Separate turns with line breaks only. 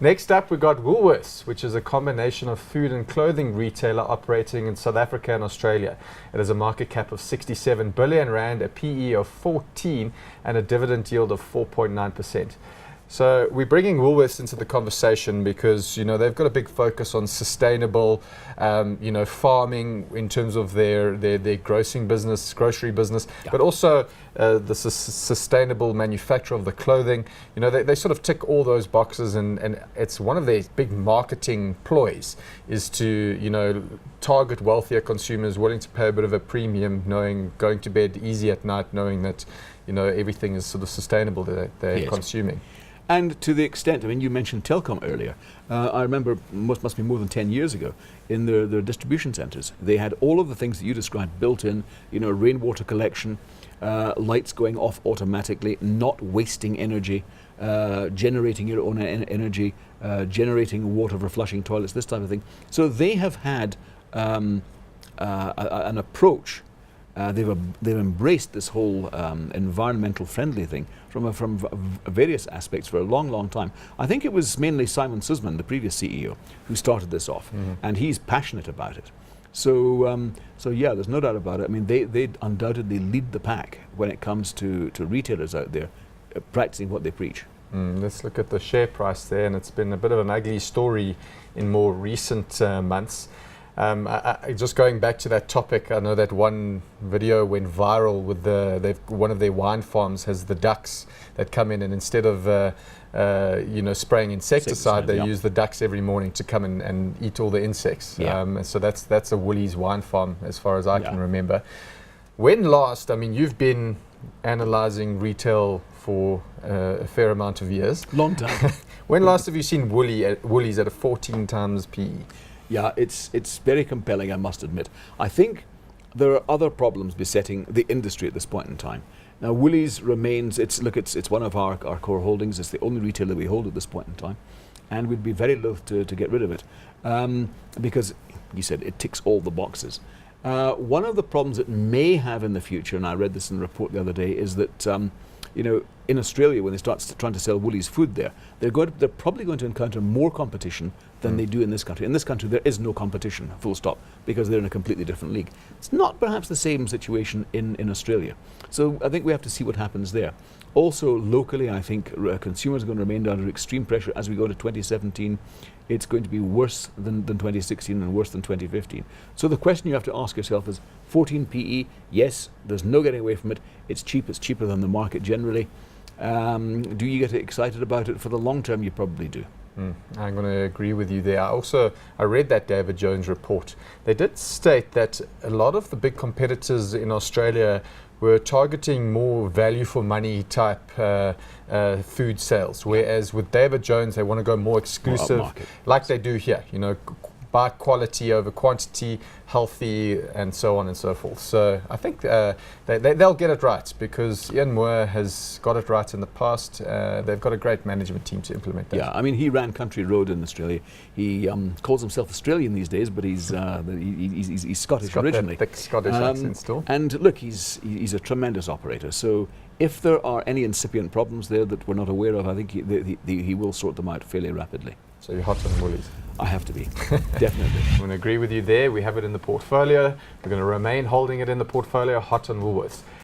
Next up, we got Woolworths, which is a combination of food and clothing retailer operating in South Africa and Australia. It has a market cap of 67 billion rand, a PE of 14, and a dividend yield of 4.9%. So we're bringing Woolworths into the conversation because, you know, they've got a big focus on sustainable, farming in terms of their grocery business, but also the sustainable manufacture of the clothing. You know, they sort of tick all those boxes, and it's one of their big marketing ploys is to, you know, target wealthier consumers willing to pay a bit of a premium, going to bed easy at night, knowing that, you know, everything is sort of sustainable that they're consuming.
And to the extent, I mean, you mentioned telecom earlier. I remember, must be more than 10 years ago, in their distribution centres, they had all of the things that you described built in, you know, rainwater collection, lights going off automatically, not wasting energy, generating your own energy, generating water for flushing toilets, this type of thing. So they have had an approach. They've embraced this whole environmental friendly thing from various aspects for a long, long time. I think it was mainly Simon Susman, the previous CEO, who started this off, and he's passionate about it. So yeah, there's no doubt about it. I mean, they undoubtedly lead the pack when it comes to retailers out there practicing what they preach.
Let's look at the share price there, and it's been a bit of an ugly story in more recent months. Just going back to that topic, I know that one video went viral with one of their wine farms has the ducks that come in, and instead of spraying insecticide, they use the ducks every morning to come in and eat all the insects. And so that's a Woolies wine farm as far as I can remember. When last, I mean, you've been analysing retail for a fair amount of years.
Long time.
When last have you seen Woolies at a 14 times PE?
Yeah, it's very compelling, I must admit. I think there are other problems besetting the industry at this point in time. Now, Woolies remains, it's one of our core holdings. It's the only retailer we hold at this point in time, and we'd be very loath to get rid of it because, you said, it ticks all the boxes. One of the problems it may have in the future, and I read this in a report the other day, is that in Australia, when they start trying to sell Woolies food there, they're probably going to encounter more competition than they do in this country. In this country, there is no competition, full stop, because they're in a completely different league. It's not perhaps the same situation in Australia. So I think we have to see what happens there. Also, locally, I think consumers are going to remain under extreme pressure as we go to 2017. It's going to be worse than 2016 and worse than 2015. So the question you have to ask yourself is, 14 PE, yes, there's no getting away from it. It's cheap, it's cheaper than the market generally. Do you get excited about it? For the long term, you probably do.
I'm going to agree with you there. I read that David Jones report. They did state that a lot of the big competitors in Australia were targeting more value for money type food sales, whereas with David Jones, they want to go more exclusive, like they do here, you know, buy quality over quantity, healthy, and so on and so forth. So I think they'll get it right because Ian Moore has got it right in the past. They've got a great management team to implement that.
Yeah, I mean, he ran Country Road in Australia. He calls himself Australian these days, but he's Scottish originally.
That thick Scottish accent still.
And look, he's a tremendous operator. So if there are any incipient problems there that we're not aware of, I think he will sort them out fairly rapidly.
So you're hot on Woolies?
I have to be, definitely.
I'm going to agree with you there. We have it in the portfolio. We're going to remain holding it in the portfolio, hot on Woolworths.